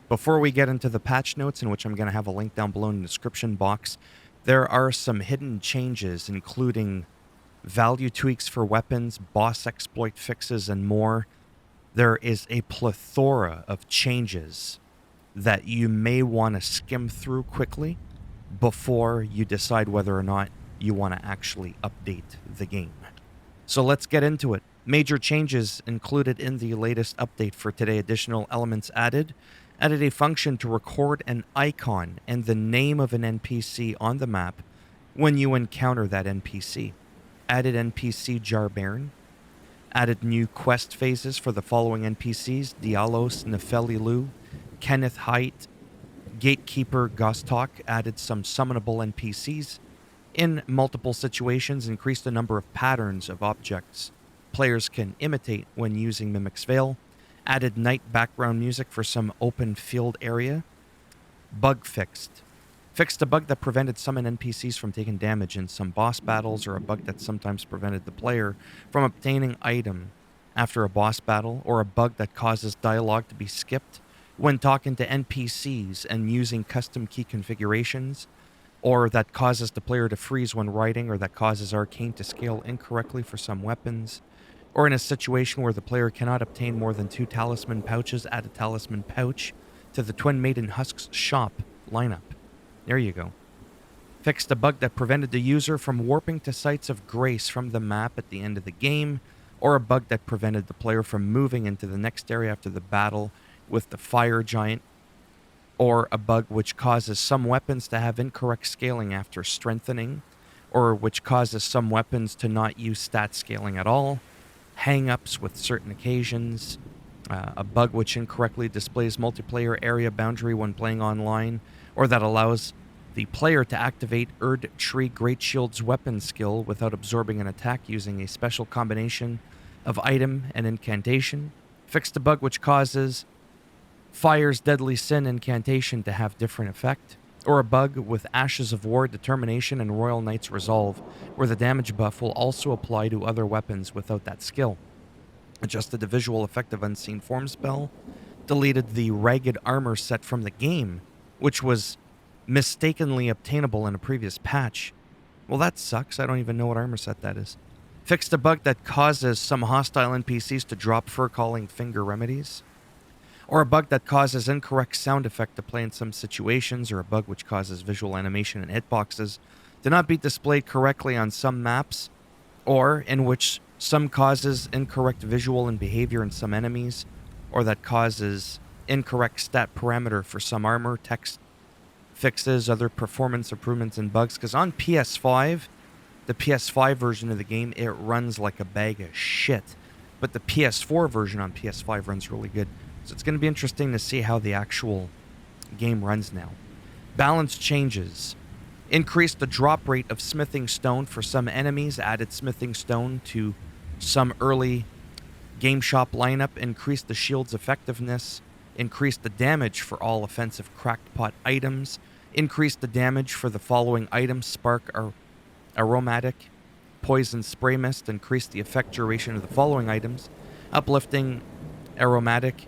Before we get into the patch notes, in which I'm going to have a link down below in the description box, there are some hidden changes, including value tweaks for weapons, boss exploit fixes, and more. There is a plethora of changes that you may want to skim through quickly before you decide whether or not you want to actually update the game. So let's get into it. Major changes included in the latest update for today. Additional elements added a function to record an icon and the name of an NPC on the map when you encounter that NPC. Added NPC Jar Baron. Added new quest phases for the following NPCs: Dialos Nefelilu, Kenneth Height, Gatekeeper Gostok. Added some summonable NPCs in multiple situations, increased the number of patterns of objects players can imitate when using Mimic's Veil. Added night background music for some open field area. Bug fixed. Fixed a bug that prevented some NPCs from taking damage in some boss battles, or a bug that sometimes prevented the player from obtaining item after a boss battle, or a bug that causes dialogue to be skipped when talking to NPCs and using custom key configurations, or that causes the player to freeze when writing, or that causes arcane to scale incorrectly for some weapons, or in a situation where the player cannot obtain more than 2 talisman pouches. Add a talisman pouch to the Twin Maiden Husks shop lineup. There you go. Fixed a bug that prevented the user from warping to sites of grace from the map at the end of the game, or a bug that prevented the player from moving into the next area after the battle with the fire giant, or a bug which causes some weapons to have incorrect scaling after strengthening, or which causes some weapons to not use stat scaling at all. Hang-ups with certain occasions. A bug which incorrectly displays multiplayer area boundary when playing online, or that allows the player to activate Erd Tree Great Shield's weapon skill without absorbing an attack using a special combination of item and incantation. Fixed a bug which causes Fire's Deadly Sin incantation to have different effect, or a bug with Ashes of War, Determination, and Royal Knight's Resolve, where the damage buff will also apply to other weapons without that skill. Adjusted the visual effect of Unseen Form spell. Deleted the Ragged Armor set from the game, which was mistakenly obtainable in a previous patch. Well, that sucks. I don't even know what armor set that is. Fixed a bug that causes some hostile NPCs to drop fur-calling finger remedies, or a bug that causes incorrect sound effect to play in some situations, or a bug which causes visual animation and hitboxes to not be displayed correctly on some maps, or in which some causes incorrect visual and behavior in some enemies, or that causes incorrect stat parameter for some armor. Text fixes, other performance improvements and bugs, because on PS5, the PS5 version of the game, it runs like a bag of shit, but the PS4 version on PS5 runs really good. So it's going to be interesting to see how the actual game runs now. Balance changes. Increased the drop rate of smithing stone for some enemies. Added smithing stone to some early game shop lineup. Increased the shield's effectiveness. Increased the damage for all offensive cracked pot items. Increased the damage for the following items: Spark Aromatic, Poison Spray Mist. Increased the effect duration of the following items: Uplifting Aromatic,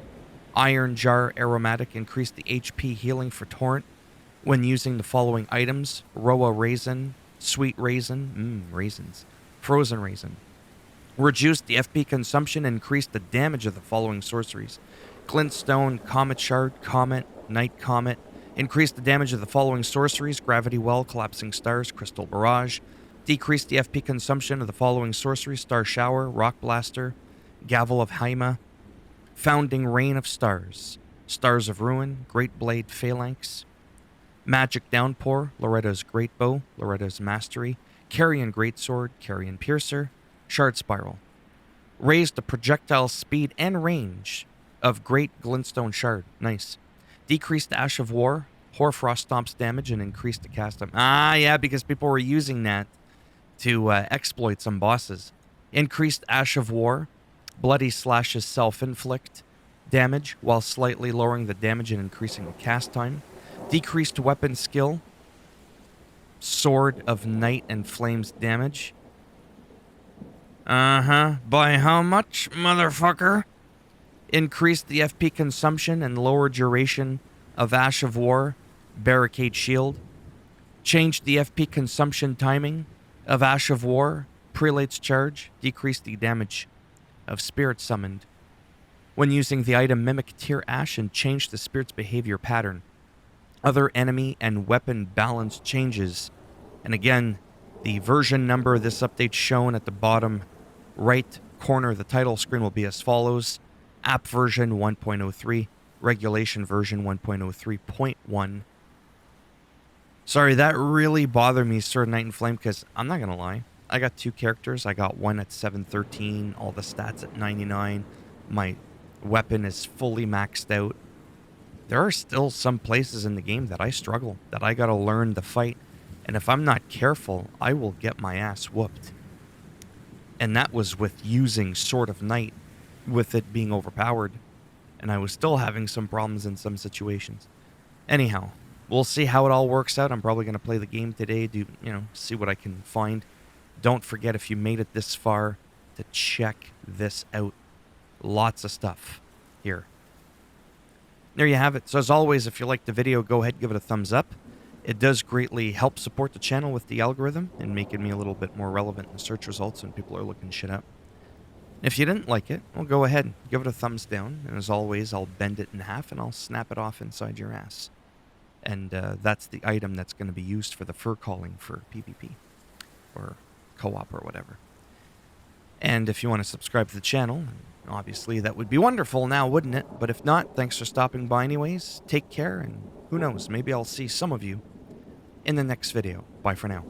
Iron Jar Aromatic. Increased the HP healing for Torrent when using the following items: Roa Raisin, Sweet Raisin, raisins, Frozen Raisin. Reduced the FP consumption and increased the damage of the following sorceries: Glintstone, Comet Shard, Comet, Night Comet. Increased the damage of the following sorceries: Gravity Well, Collapsing Stars, Crystal Barrage. Decreased the FP consumption of the following sorceries: Star Shower, Rock Blaster, Gavel of Haima, Founding Rain of Stars, Stars of Ruin, Great Blade Phalanx, Magic Downpour, Loretta's Great Bow, Loretta's Mastery, Carrion Greatsword, Carrion Piercer, Shard Spiral. Raised the projectile speed and range of Great Glintstone Shard. Nice. Decreased Ash of War, Hoarfrost Stomp's damage, and increased the cast time. Yeah, because people were using that to exploit some bosses. Increased Ash of War, Bloody Slash's self-inflict damage while slightly lowering the damage and increasing the cast time. Decreased weapon skill, Sword of Night and Flames damage. By how much, motherfucker? Increased the FP consumption and lower duration of Ash of War, Barricade Shield. Changed the FP consumption timing of Ash of War, Prelate's Charge. Decreased the damage of Spirit Summoned when using the item Mimic Tear Ash, and changed the spirit's behavior pattern. Other enemy and weapon balance changes. And again, the version number of this update shown at the bottom right corner of the title screen will be as follows: app version 1.03, regulation version 1.03.1. Sorry, that really bothered me, Sword Knight and Flame, because I'm not going to lie. I got two characters. I got one at 713, all the stats at 99. My weapon is fully maxed out. There are still some places in the game that I struggle, that I got to learn the fight. And if I'm not careful, I will get my ass whooped. And that was with using Sword of Night, with it being overpowered. And I was still having some problems in some situations. Anyhow, we'll see how it all works out. I'm probably going to play the game today, see what I can find. Don't forget, if you made it this far, to check this out. Lots of stuff here. There you have it. So as always, if you liked the video, go ahead and give it a thumbs up. It does greatly help support the channel with the algorithm and making me a little bit more relevant in the search results when people are looking shit up. If you didn't like it, well, go ahead and give it a thumbs down. And as always, I'll bend it in half and I'll snap it off inside your ass. And that's the item that's going to be used for the fur calling for PvP or co-op or whatever. And if you want to subscribe to the channel, obviously that would be wonderful now, wouldn't it? But if not, thanks for stopping by anyways. Take care, and who knows, maybe I'll see some of you in the next video. Bye for now.